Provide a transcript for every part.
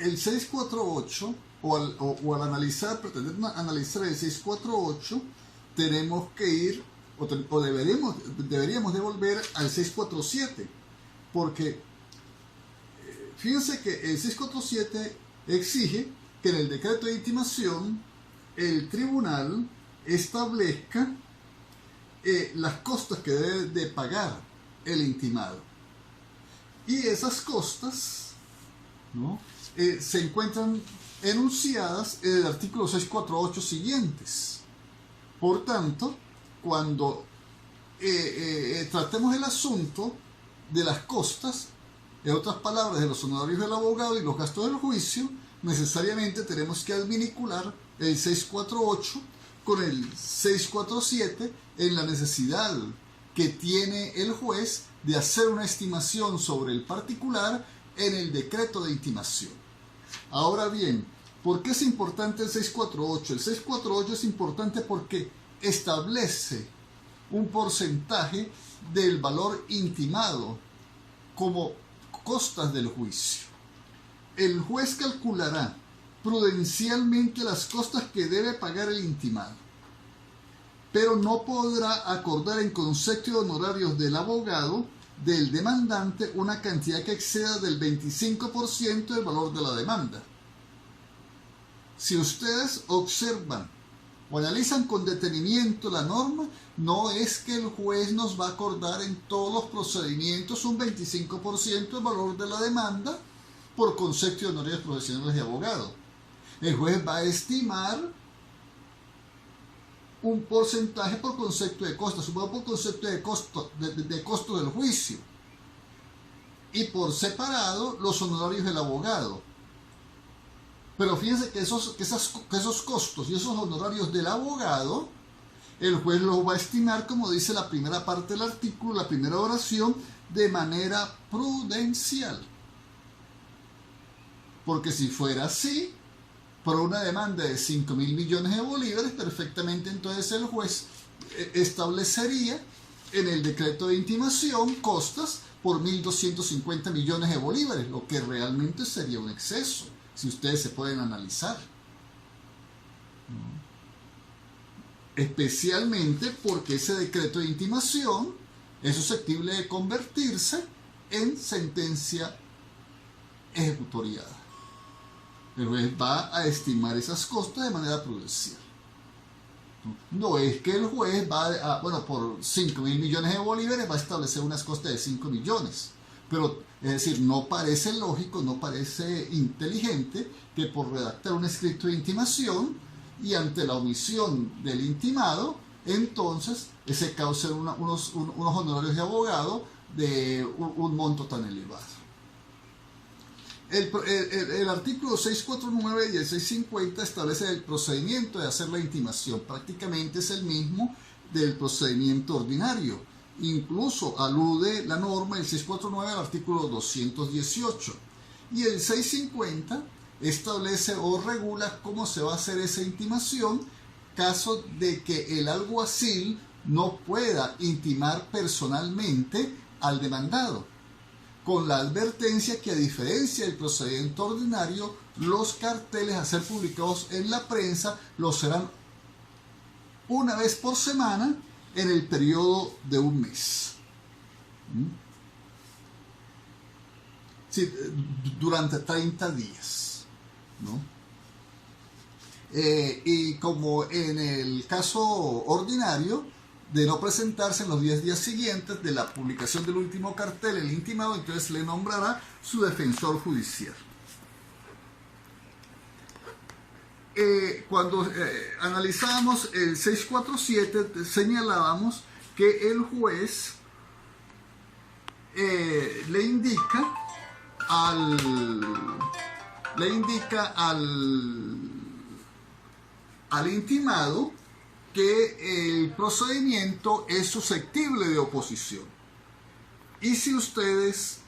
el 648, o al analizar, pretender analizar el 648, tenemos que ir, o deberíamos de volver al 647, porque fíjense que el 647 exige que en el decreto de intimación el tribunal establezca las costas que debe de pagar el intimado. Y esas costas, ¿no?, se encuentran enunciadas en el artículo 648 siguientes. Por tanto, cuando tratemos el asunto de las costas, en otras palabras, de los honorarios del abogado y los gastos del juicio, necesariamente tenemos que adminicular el 648 con el 647 en la necesidad que tiene el juez de hacer una estimación sobre el particular en el decreto de intimación. Ahora bien, ¿por qué es importante el 648? El 648 es importante porque establece un porcentaje del valor intimado como costas del juicio. El juez calculará prudencialmente las costas que debe pagar el intimado, pero no podrá acordar en concepto de honorarios del abogado del demandante una cantidad que exceda del 25% del valor de la demanda. Si ustedes observan o analizan con detenimiento la norma, no es que el juez nos va a acordar en todos los procedimientos un 25% del valor de la demanda por concepto de honorarios profesionales de abogado. El juez va a estimar un porcentaje por concepto de costo, supongo por concepto de costo del juicio, y por separado los honorarios del abogado. Pero fíjense que esos costos y esos honorarios del abogado, el juez los va a estimar, como dice la primera parte del artículo, la primera oración, de manera prudencial. Porque si fuera así, por una demanda de 5.000 millones de bolívares, perfectamente entonces el juez establecería en el decreto de intimación costas por 1.250 millones de bolívares, lo que realmente sería un exceso, si ustedes se pueden analizar. Especialmente porque ese decreto de intimación es susceptible de convertirse en sentencia ejecutoriada. El juez va a estimar esas costas de manera prudencial. No es que el juez va por 5.000 millones de bolívares va a establecer unas costas de 5 millones. Pero, es decir, no parece lógico, no parece inteligente que por redactar un escrito de intimación y ante la omisión del intimado, entonces se causen unos honorarios de abogado de un monto tan elevado. El artículo 649 y el 650 establece el procedimiento de hacer la intimación. Prácticamente es el mismo del procedimiento ordinario. Incluso alude la norma del 649 al artículo 218. Y el 650 establece o regula cómo se va a hacer esa intimación caso de que el alguacil no pueda intimar personalmente al demandado, con la advertencia que, a diferencia del procedimiento ordinario, los carteles a ser publicados en la prensa lo serán una vez por semana en el periodo de un mes. Sí, durante 30 días, ¿no? Y como en el caso ordinario, de no presentarse en los 10 días siguientes de la publicación del último cartel, el intimado, entonces le nombrará su defensor judicial. Cuando analizábamos el 647, señalábamos que el juez le indica al intimado que el procedimiento es susceptible de oposición. Y si ustedes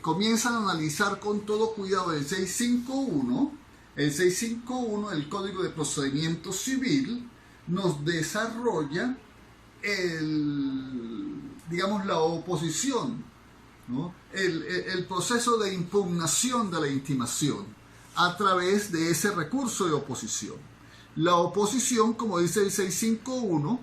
comienzan a analizar con todo cuidado el 651 del Código de Procedimiento Civil, nos desarrolla la oposición, ¿no? El proceso de impugnación de la intimación. a través de ese recurso de oposición. La oposición, como dice el 651,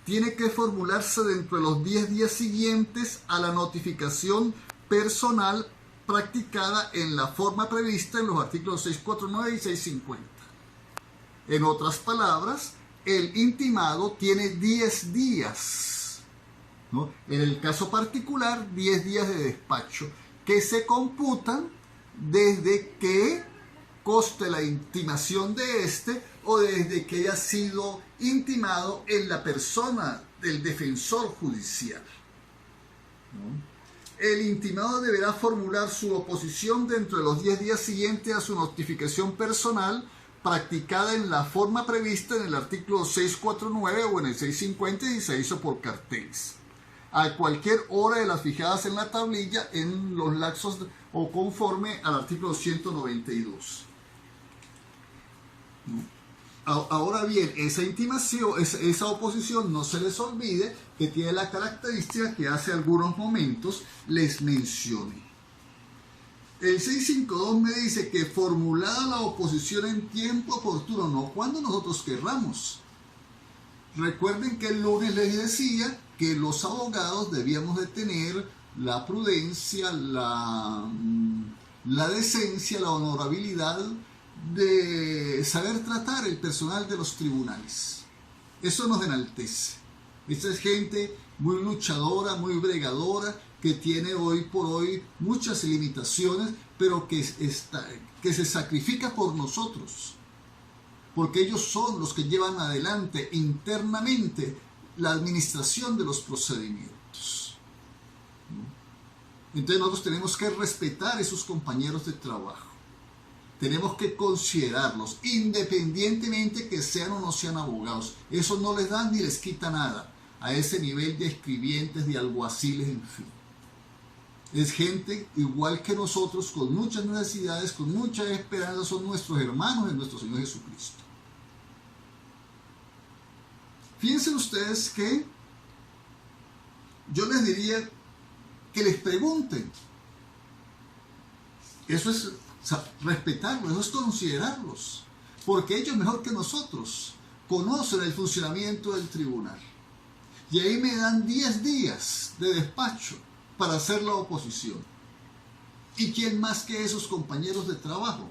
tiene que formularse dentro de los 10 días siguientes a la notificación personal practicada en la forma prevista en los artículos 649 y 650. En otras palabras, el intimado tiene 10 días, ¿no? En el caso particular, 10 días de despacho, que se computan desde que conste la intimación de este o desde que haya sido intimado en la persona del defensor judicial, ¿no? El intimado deberá formular su oposición dentro de los 10 días siguientes a su notificación personal practicada en la forma prevista en el artículo 649 o en el 650 y se hizo por carteles, a cualquier hora de las fijadas en la tablilla en los lapsos o conforme al artículo 192. Ahora bien, esa intimación, esa oposición, no se les olvide que tiene la característica que hace algunos momentos les mencioné. El 652 me dice que formulada la oposición en tiempo oportuno, no cuando nosotros querramos. Recuerden que el lunes les decía que los abogados debíamos de tener la prudencia, la decencia, la honorabilidad de saber tratar el personal de los tribunales. Eso nos enaltece. Esta es gente muy luchadora, muy bregadora, que tiene hoy por hoy muchas limitaciones, pero que se sacrifica por nosotros, porque ellos son los que llevan adelante internamente la administración de los procedimientos. Entonces nosotros tenemos que respetar a esos compañeros de trabajo. Tenemos que considerarlos, independientemente que sean o no sean abogados. Eso no les da ni les quita nada a ese nivel de escribientes, de alguaciles, en fin. Es gente igual que nosotros, con muchas necesidades, con mucha esperanza, son nuestros hermanos en nuestro Señor Jesucristo. Fíjense ustedes que yo les diría que les pregunten. Eso es respetarlos, eso es considerarlos, porque ellos mejor que nosotros conocen el funcionamiento del tribunal. Y ahí me dan 10 días de despacho para hacer la oposición. ¿Y quién más que esos compañeros de trabajo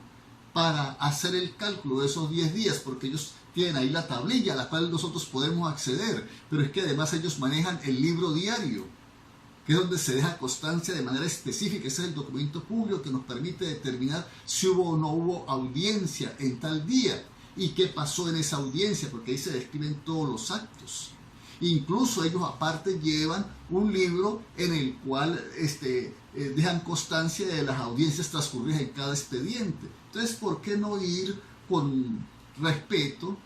para hacer el cálculo de esos 10 días? Porque ellos tienen ahí la tablilla a la cual nosotros podemos acceder, pero es que además ellos manejan el libro diario, que es donde se deja constancia de manera específica. Ese es el documento público que nos permite determinar si hubo o no hubo audiencia en tal día y qué pasó en esa audiencia, porque ahí se describen todos los actos. Incluso ellos aparte llevan un libro en el cual dejan constancia de las audiencias transcurridas en cada expediente. Entonces, ¿por qué no ir con respeto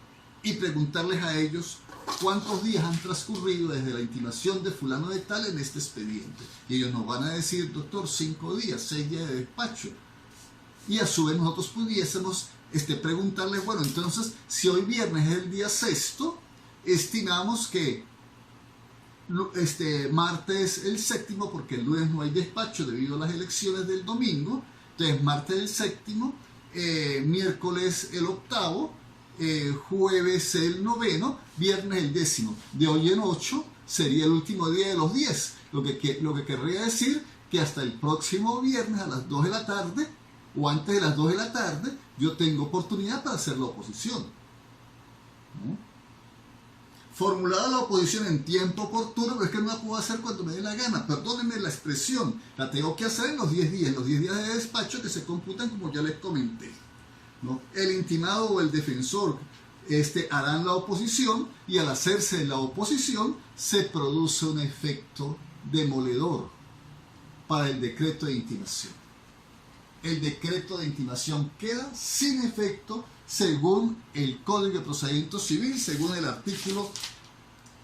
y preguntarles a ellos cuántos días han transcurrido desde la intimación de fulano de tal en este expediente? Y ellos nos van a decir, doctor, 5 días, 6 días de despacho. Y a su vez nosotros pudiésemos preguntarles, bueno, entonces, si hoy viernes es el día 6º, estimamos que martes el 7º, porque el lunes no hay despacho debido a las elecciones del domingo, entonces martes el 7º, miércoles el 8º, jueves el 9º, viernes el 10º. De hoy en 8 sería el último día de los 10, lo que querría decir que hasta el próximo viernes a las 2 de la tarde o antes de las 2 de la tarde yo tengo oportunidad para hacer la oposición, ¿no? Formulada la oposición en tiempo oportuno, pero es que no la puedo hacer cuando me dé la gana. Perdónenme la expresión, la tengo que hacer en los 10 días, los 10 días de despacho que se computan como ya les comenté, ¿no? El intimado o el defensor harán la oposición y al hacerse la oposición se produce un efecto demoledor para el decreto de intimación. El decreto de intimación queda sin efecto según el Código de Procedimiento Civil, según el artículo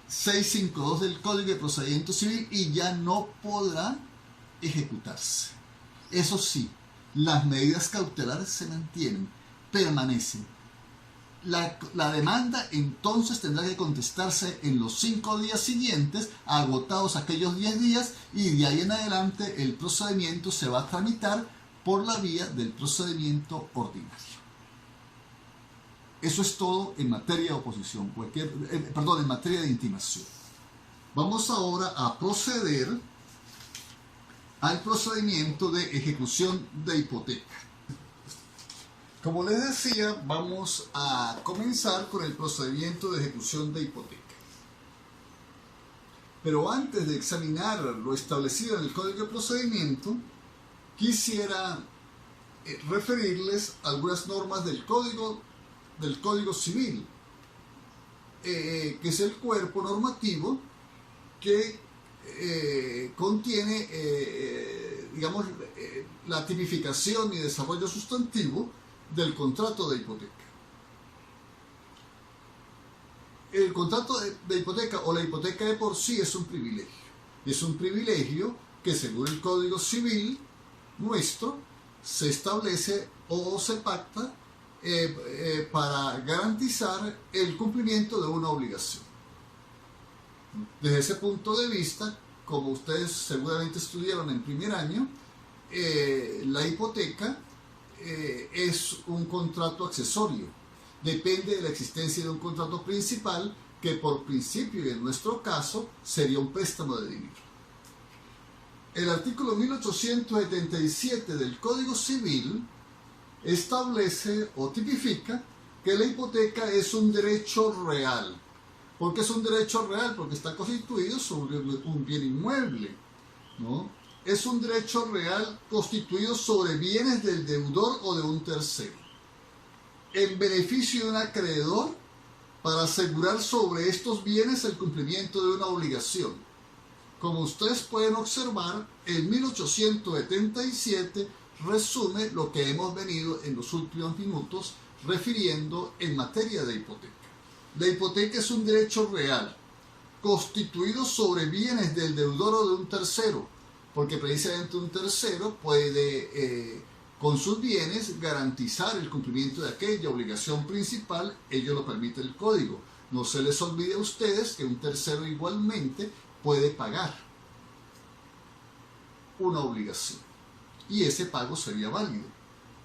652 del Código de Procedimiento Civil, y ya no podrá ejecutarse. Eso sí, las medidas cautelares se mantienen, permanecen. La demanda entonces tendrá que contestarse en los 5 días siguientes, agotados aquellos 10 días, y de ahí en adelante el procedimiento se va a tramitar por la vía del procedimiento ordinario. Eso es todo en materia de oposición, en materia de intimación. Vamos ahora a proceder al procedimiento de ejecución de hipoteca. Como les decía, vamos a comenzar con el procedimiento de ejecución de hipoteca. Pero antes de examinar lo establecido en el Código de Procedimiento, quisiera referirles algunas normas del Código Civil, que es el cuerpo normativo que contiene, la tipificación y desarrollo sustantivo del contrato de hipoteca. El contrato de hipoteca o la hipoteca de por sí es un privilegio. Es un privilegio que, según el Código Civil nuestro, se establece o se pacta para garantizar el cumplimiento de una obligación. Desde ese punto de vista, como ustedes seguramente estudiaron en primer año, la hipoteca es un contrato accesorio. Depende de la existencia de un contrato principal, que por principio y en nuestro caso sería un préstamo de dinero. El artículo 1877 del Código Civil establece o tipifica que la hipoteca es un derecho real. ¿Por qué es un derecho real? Porque está constituido sobre un bien inmueble, ¿no? Es un derecho real constituido sobre bienes del deudor o de un tercero, en beneficio de un acreedor, para asegurar sobre estos bienes el cumplimiento de una obligación. Como ustedes pueden observar, el 1877 resume lo que hemos venido en los últimos minutos refiriendo en materia de hipoteca. La hipoteca es un derecho real, constituido sobre bienes del deudor o de un tercero, porque precisamente un tercero puede, con sus bienes, garantizar el cumplimiento de aquella obligación principal. Ello lo permite el Código. No se les olvide a ustedes que un tercero igualmente puede pagar una obligación, y ese pago sería válido,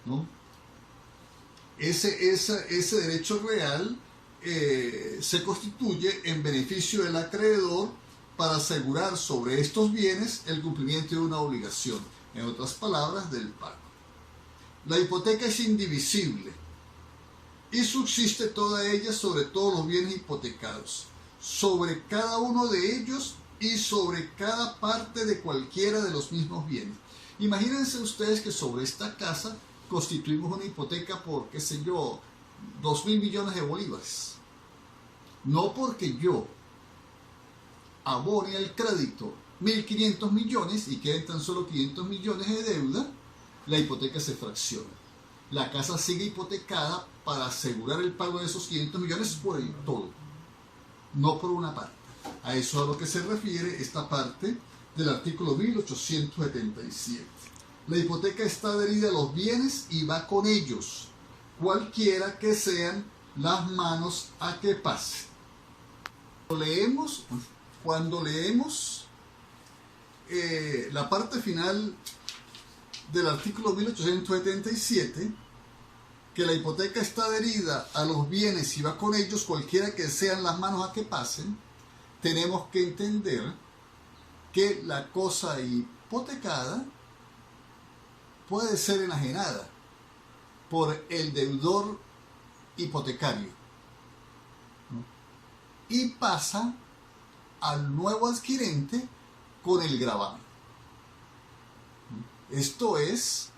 ¿no? Ese derecho real se constituye en beneficio del acreedor para asegurar sobre estos bienes el cumplimiento de una obligación, en otras palabras, del pago. La hipoteca es indivisible y subsiste toda ella sobre todos los bienes hipotecados, sobre cada uno de ellos y sobre cada parte de cualquiera de los mismos bienes. Imagínense ustedes que sobre esta casa constituimos una hipoteca por, 2.000 millones de bolívares. No porque yo abone el crédito 1.500 millones y queden tan solo 500 millones de deuda, la hipoteca se fracciona. La casa sigue hipotecada para asegurar el pago de esos 500 millones por el todo, no por una parte. A eso es a lo que se refiere esta parte del artículo 1877. La hipoteca está adherida a los bienes y va con ellos, cualquiera que sean las manos a que pase. Cuando leemos la parte final del artículo 1877, que la hipoteca está adherida a los bienes y va con ellos cualquiera que sean las manos a que pasen, tenemos que entender que la cosa hipotecada puede ser enajenada por el deudor hipotecario, ¿no? Y pasa al nuevo adquirente con el gravamen. Esto es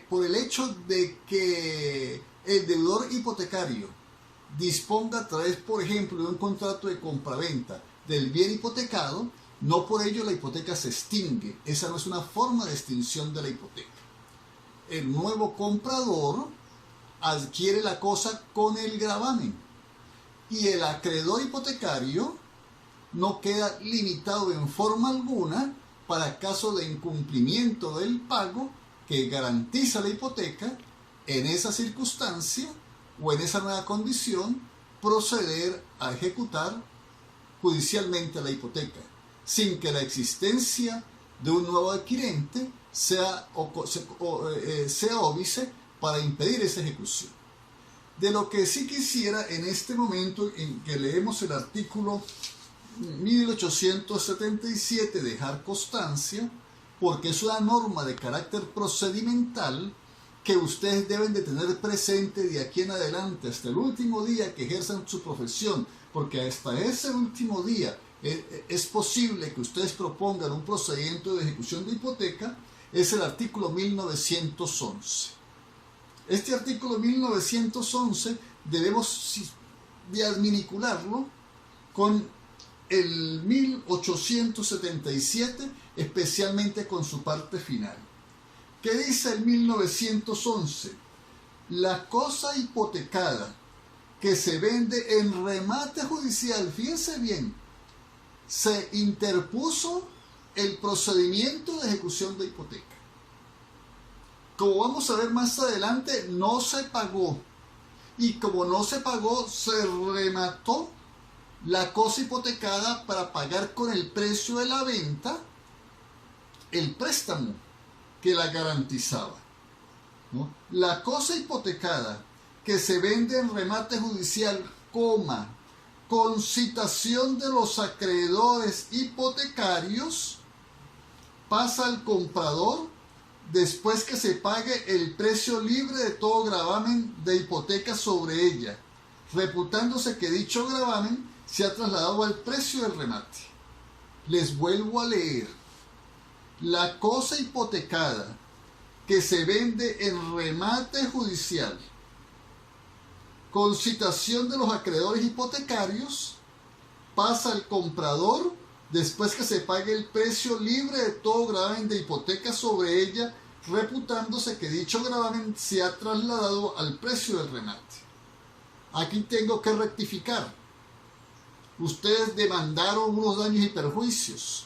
por el hecho de que el deudor hipotecario disponga a través, por ejemplo, de un contrato de compraventa del bien hipotecado, no por ello la hipoteca se extingue. Esa no es una forma de extinción de la hipoteca. El nuevo comprador adquiere la cosa con el gravamen y el acreedor hipotecario no queda limitado en forma alguna para caso de incumplimiento del pago que garantiza la hipoteca. En esa circunstancia o en esa nueva condición, proceder a ejecutar judicialmente la hipoteca, sin que la existencia de un nuevo adquirente sea óbice para impedir esa ejecución. De lo que sí quisiera en este momento en que leemos el artículo 1877 dejar constancia, porque es una norma de carácter procedimental que ustedes deben de tener presente de aquí en adelante hasta el último día que ejerzan su profesión, porque hasta ese último día es posible que ustedes propongan un procedimiento de ejecución de hipoteca. Es el artículo 1911. Este artículo 1911 debemos de adminicularlo con el 1877, especialmente con su parte final. ¿Qué dice el 1911? La cosa hipotecada que se vende en remate judicial, fíjense bien, se interpuso el procedimiento de ejecución de hipoteca. Como vamos a ver más adelante, no se pagó. Y como no se pagó, se remató la cosa hipotecada para pagar con el precio de la venta el préstamo que la garantizaba, ¿no? La cosa hipotecada que se vende en remate judicial, con citación de los acreedores hipotecarios, pasa al comprador después que se pague el precio libre de todo gravamen de hipoteca sobre ella, reputándose que dicho gravamen se ha trasladado al precio del remate. Les vuelvo a leer. La cosa hipotecada que se vende en remate judicial con citación de los acreedores hipotecarios pasa al comprador después que se pague el precio libre de todo gravamen de hipoteca sobre ella, reputándose que dicho gravamen se ha trasladado al precio del remate. Aquí tengo que rectificar. Ustedes demandaron unos daños y perjuicios.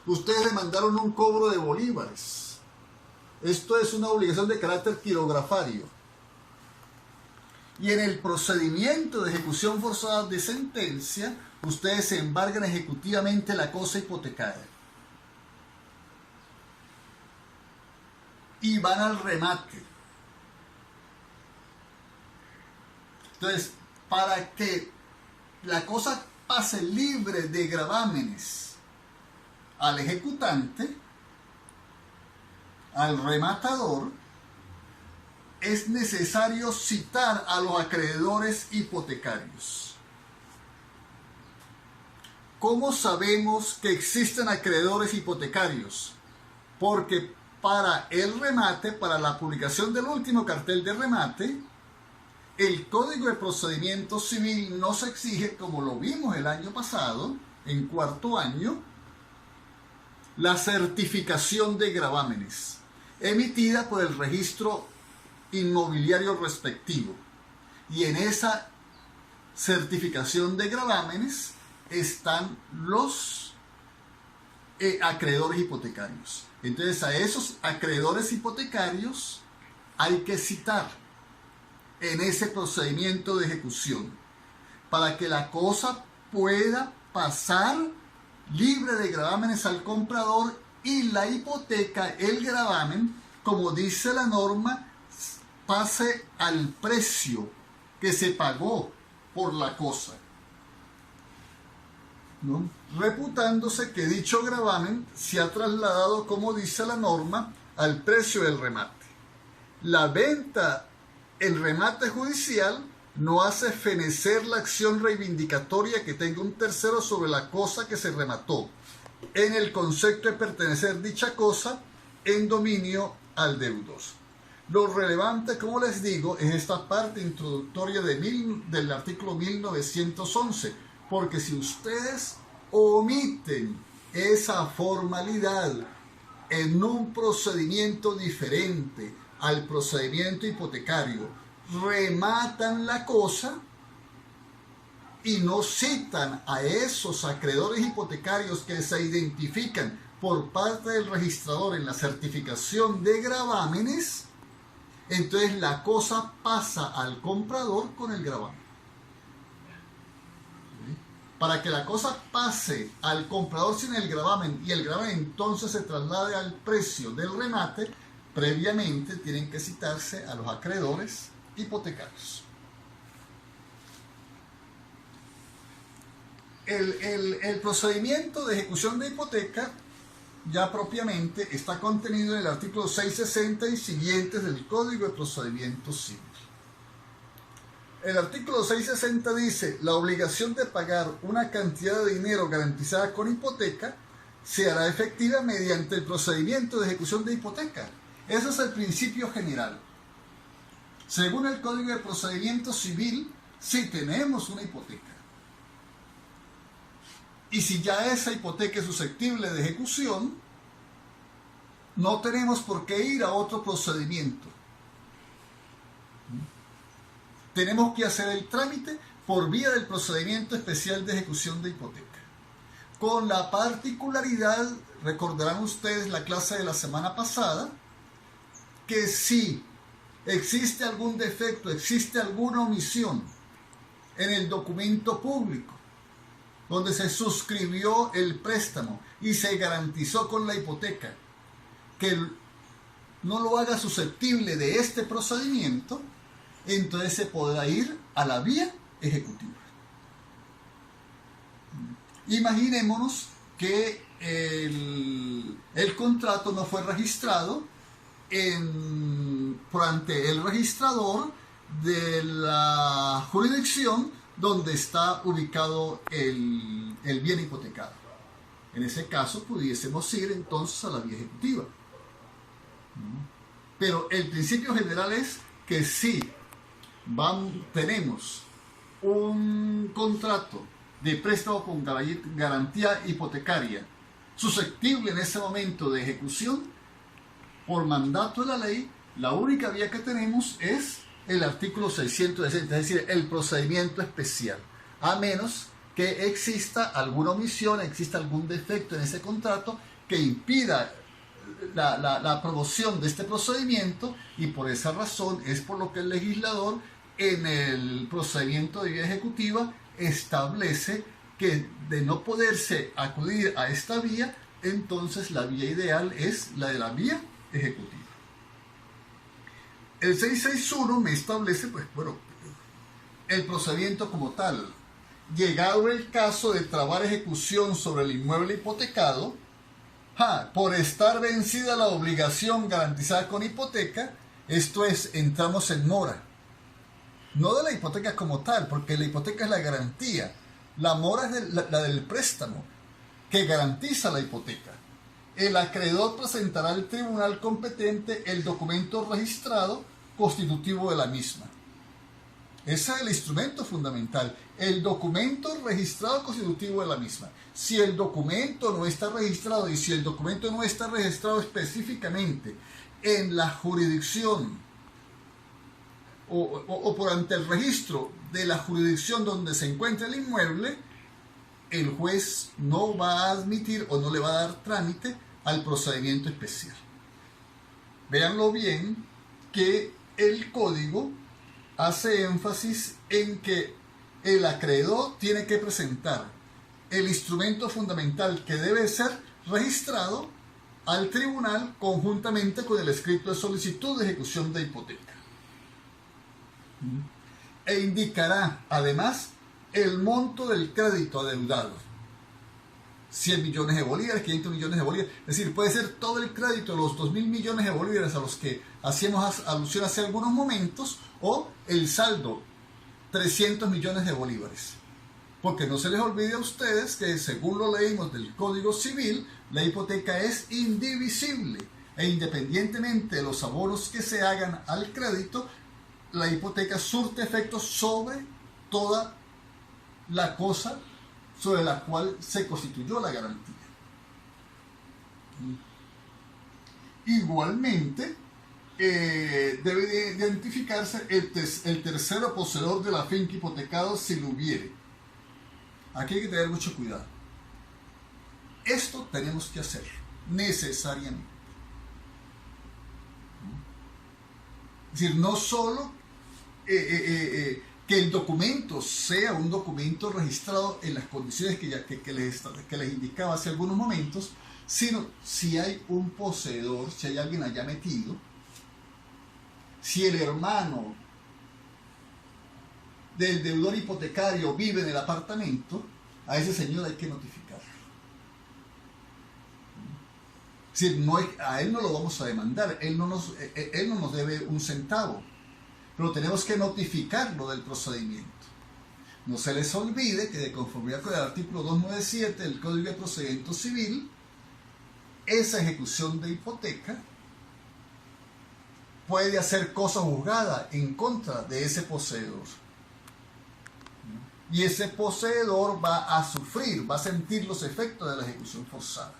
Ustedes demandaron un cobro de bolívares. Esto es una obligación de carácter quirografario. Y en el procedimiento de ejecución forzada de sentencia, ustedes embargan ejecutivamente la cosa hipotecada. Y van al remate. Entonces, para que la cosa pase libre de gravámenes al ejecutante, al rematador, es necesario citar a los acreedores hipotecarios. ¿Cómo sabemos que existen acreedores hipotecarios? Porque para el remate, para la publicación del último cartel de remate, el Código de Procedimiento Civil nos exige, como lo vimos el año pasado, en cuarto año, la certificación de gravámenes, emitida por el registro inmobiliario respectivo. Y en esa certificación de gravámenes están los acreedores hipotecarios. Entonces a esos acreedores hipotecarios hay que citar en ese procedimiento de ejecución para que la cosa pueda pasar libre de gravámenes al comprador y la hipoteca, el gravamen, como dice la norma, pase al precio que se pagó por la cosa, ¿no? Reputándose que dicho gravamen se ha trasladado, como dice la norma, al precio del remate. La venta, el remate judicial, no hace fenecer la acción reivindicatoria que tenga un tercero sobre la cosa que se remató, en el concepto de pertenecer dicha cosa en dominio al deudor. Lo relevante, como les digo, es esta parte introductoria del artículo 1911, porque si ustedes omiten esa formalidad en un procedimiento diferente al procedimiento hipotecario, rematan la cosa y no citan a esos acreedores hipotecarios que se identifican por parte del registrador en la certificación de gravámenes, entonces la cosa pasa al comprador con el gravamen. Para que la cosa pase al comprador sin el gravamen y el gravamen entonces se traslade al precio del remate, previamente tienen que citarse a los acreedores hipotecarios. El procedimiento de ejecución de hipoteca ya propiamente está contenido en el artículo 660 y siguientes del Código de Procedimiento Civil. El artículo 660 dice: la obligación de pagar una cantidad de dinero garantizada con hipoteca se hará efectiva mediante el procedimiento de ejecución de hipoteca. Ese es el principio general. Según el Código de Procedimiento Civil, si tenemos una hipoteca y si ya esa hipoteca es susceptible de ejecución, no tenemos por qué ir a otro procedimiento. Tenemos que hacer el trámite por vía del procedimiento especial de ejecución de hipoteca. Con la particularidad, recordarán ustedes la clase de la semana pasada, que si existe algún defecto, existe alguna omisión en el documento público donde se suscribió el préstamo y se garantizó con la hipoteca que no lo haga susceptible de este procedimiento, entonces se podrá ir a la vía ejecutiva. Imaginémonos que el contrato no fue registrado ante el registrador de la jurisdicción donde está ubicado el bien hipotecado. En ese caso pudiésemos ir entonces a la vía ejecutiva. Pero el principio general es que si tenemos un contrato de préstamo con garantía hipotecaria susceptible en ese momento de ejecución, por mandato de la ley, la única vía que tenemos es el artículo 660, es decir, el procedimiento especial, a menos que exista alguna omisión, exista algún defecto en ese contrato que impida la promoción de este procedimiento, y por esa razón es por lo que el legislador en el procedimiento de vía ejecutiva establece que de no poderse acudir a esta vía, entonces la vía ideal es la de la vía ejecutiva. El 661 me establece, el procedimiento como tal. Llegado el caso de trabar ejecución sobre el inmueble hipotecado, por estar vencida la obligación garantizada con hipoteca, esto es, entramos en mora. No de la hipoteca como tal, porque la hipoteca es la garantía. La mora es la del préstamo, que garantiza la hipoteca. El acreedor presentará al tribunal competente el documento registrado constitutivo de la misma. Ese es el instrumento fundamental, el documento registrado constitutivo de la misma. Si el documento no está registrado y si el documento no está registrado específicamente en la jurisdicción o por ante el registro de la jurisdicción donde se encuentra el inmueble, el juez no va a admitir o no le va a dar trámite al procedimiento especial. Véanlo bien que el código hace énfasis en que el acreedor tiene que presentar el instrumento fundamental que debe ser registrado al tribunal conjuntamente con el escrito de solicitud de ejecución de hipoteca. E indicará además el monto del crédito adeudado. 100 millones de bolívares, 500 millones de bolívares. Es decir, puede ser todo el crédito, los 2.000 millones de bolívares a los que hacíamos alusión hace algunos momentos, o el saldo, 300 millones de bolívares. Porque no se les olvide a ustedes que, según lo leímos del Código Civil, la hipoteca es indivisible e independientemente de los abonos que se hagan al crédito, la hipoteca surte efectos sobre toda la cosa sobre la cual se constituyó la garantía. Igualmente, debe identificarse el tercero poseedor de la finca hipotecada si lo hubiere. Aquí hay que tener mucho cuidado. Esto tenemos que hacer necesariamente. Es decir, no solo que que el documento sea un documento registrado en las condiciones que les indicaba hace algunos momentos, sino si hay un poseedor, si hay alguien allá metido, si el hermano del deudor hipotecario vive en el apartamento, a ese señor hay que notificarlo. Es decir, a él no lo vamos a demandar, él no nos debe un centavo, pero tenemos que notificarlo del procedimiento. No se les olvide que de conformidad con el artículo 297 del Código de Procedimiento Civil, esa ejecución de hipoteca puede hacer cosa juzgada en contra de ese poseedor. Y ese poseedor va a sufrir, va a sentir los efectos de la ejecución forzada.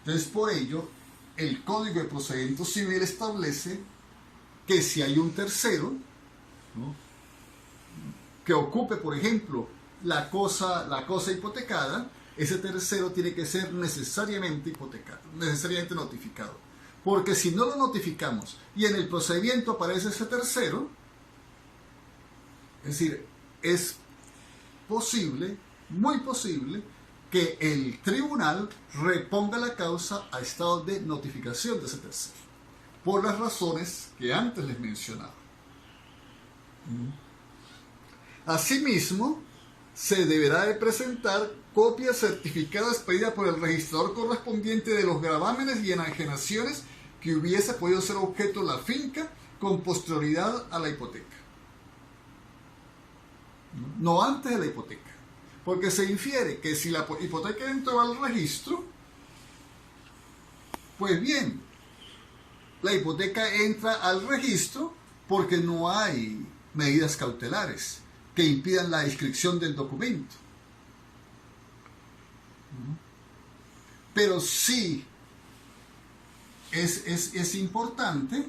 Entonces, por ello, el Código de Procedimiento Civil establece que si hay un tercero, ¿no?, que ocupe, por ejemplo, la cosa hipotecada, ese tercero tiene que ser necesariamente hipotecado, necesariamente notificado. Porque si no lo notificamos y en el procedimiento aparece ese tercero, es decir, es posible, muy posible, que el tribunal reponga la causa a estado de notificación de ese tercero, por las razones que antes les mencionaba. Asimismo, se deberá de presentar copias certificadas pedidas por el registrador correspondiente de los gravámenes y enajenaciones que hubiese podido ser objeto la finca con posterioridad a la hipoteca. No antes de la hipoteca. Porque se infiere que si la hipoteca entró al registro, pues bien, la hipoteca entra al registro porque no hay medidas cautelares que impidan la inscripción del documento. Pero sí es importante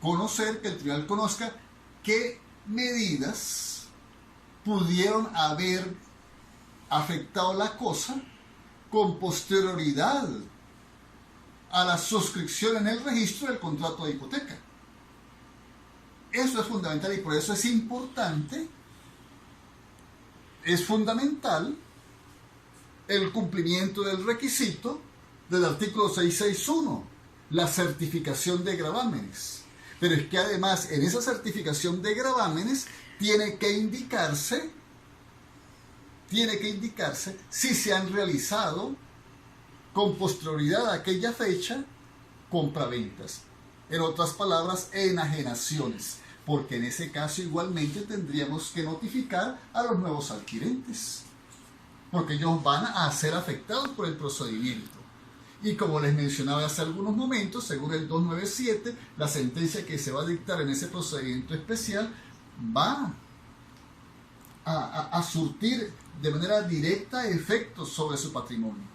conocer, que el tribunal conozca qué medidas pudieron haber afectado la cosa con posterioridad a la suscripción en el registro del contrato de hipoteca. Eso es fundamental y por eso es importante, es fundamental el cumplimiento del requisito del artículo 661, la certificación de gravámenes. Pero es que además en esa certificación de gravámenes tiene que indicarse si se han realizado con posterioridad a aquella fecha compraventas. En otras palabras, enajenaciones, porque en ese caso igualmente tendríamos que notificar a los nuevos adquirentes, porque ellos van a ser afectados por el procedimiento. Y como les mencionaba hace algunos momentos, según el 297, la sentencia que se va a dictar en ese procedimiento especial va a surtir de manera directa efectos sobre su patrimonio.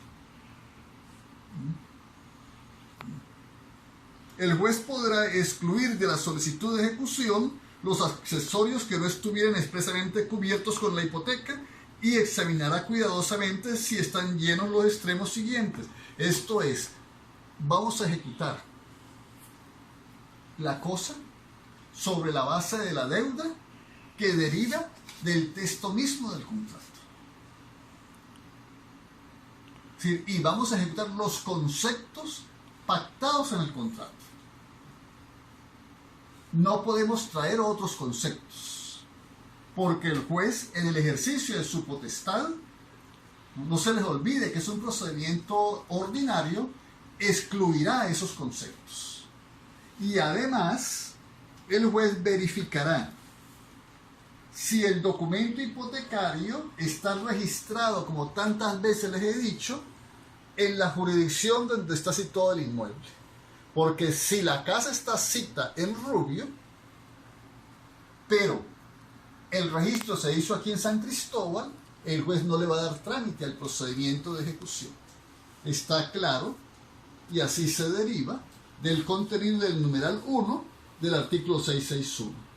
El juez podrá excluir de la solicitud de ejecución los accesorios que no estuvieran expresamente cubiertos con la hipoteca y examinará cuidadosamente si están llenos los extremos siguientes. Esto es, vamos a ejecutar la cosa sobre la base de la deuda que deriva del texto mismo del contrato. Sí, y vamos a ejecutar los conceptos pactados en el contrato. No podemos traer otros conceptos, porque el juez, en el ejercicio de su potestad, no se les olvide que es un procedimiento ordinario, excluirá esos conceptos. Y además, el juez verificará si el documento hipotecario está registrado, como tantas veces les he dicho, en la jurisdicción donde está situado el inmueble. Porque si la casa está cita en Rubio, pero el registro se hizo aquí en San Cristóbal, el juez no le va a dar trámite al procedimiento de ejecución. Está claro, y así se deriva del contenido del numeral 1 del artículo 661.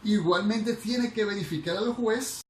Igualmente tiene que verificar al juez